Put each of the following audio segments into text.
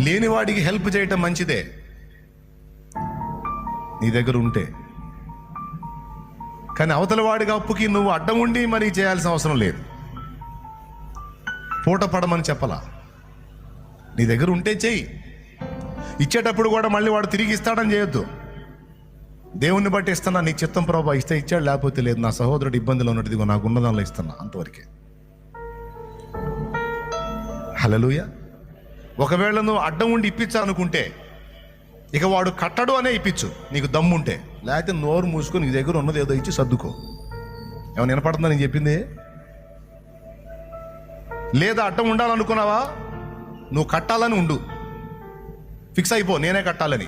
లేనివాడికి హెల్ప్ చేయటం మంచిదే నీ దగ్గర ఉంటే. కానీ అవతల వాడికి అప్పుకి నువ్వు అడ్డం ఉండి మరి చేయాల్సిన అవసరం లేదు. పూట పడమని చెప్పలా, నీ దగ్గర ఉంటే చెయ్యి. ఇచ్చేటప్పుడు కూడా మళ్ళీ వాడు తిరిగి ఇస్తాడని చేయొద్దు. దేవుణ్ణి బట్టి ఇస్తున్నా, నీ చిత్తం ప్రభా, ఇస్తే ఇచ్చాడు, లేకపోతే లేదు. నా సహోదరుడు ఇబ్బందిలో ఉన్నట్టుగా నాకు ఉన్నదానిలో ఇస్తున్నా, అంతవరకే. హల్లెలూయా. ఒకవేళ నువ్వు అడ్డం ఉండి ఇప్పించాలనుకుంటే ఇక వాడు కట్టడు అనే ఇప్పించు, నీకు దమ్ముంటే. లేకపోతే నోరు మూసుకొని నీ దగ్గర ఉన్నది ఏదో ఇచ్చి సర్దుకో. ఏమైనా వినపడుతుందా నేను చెప్పింది? లేదా అడ్డం ఉండాలనుకున్నావా, నువ్వు కట్టాలని ఉండు, ఫిక్స్ అయిపో నేనే కట్టాలని.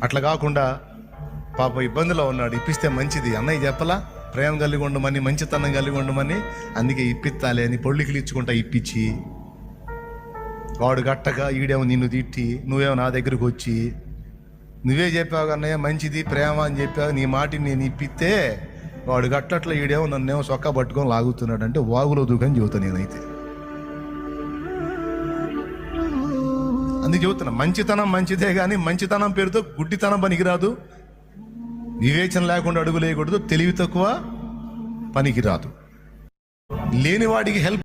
అట్లా కాకుండా పాప ఇబ్బందిలో ఉన్నాడు, ఇప్పిస్తే మంచిది అన్నయ్య చెప్పలా, ప్రేమ కలిగి ఉండమని, మంచితనం కలిగి ఉండమని, అందుకే ఇప్పిస్తాలే అని పొళ్ళికిలు ఇచ్చుకుంటా ఇప్పించి, వాడు గట్టక ఈడేమో నిన్ను తిట్టి, నువ్వేమో నా దగ్గరకు వచ్చి నువ్వే చెప్పావు అన్నయ్య మంచిది ప్రేమ అని చెప్పావు, నీ మాటిని నేను ఇప్పిస్తే వాడు గట్టట్లో ఈడేమో నన్నేమో సొక్కా పట్టుకొని లాగుతున్నాడు అంటే వాగులో దూకని చెబుతాను నేనైతే. అందుకే చెబుతున్నా, మంచితనం మంచిదే కానీ మంచితనం పేరుతో గుడ్డితనం పనికిరాదు, వివేచన లేకుండా అడుగు లేకూడదు, తెలివి తక్కువ పనికిరాదు. లేనివాడికి హెల్ప్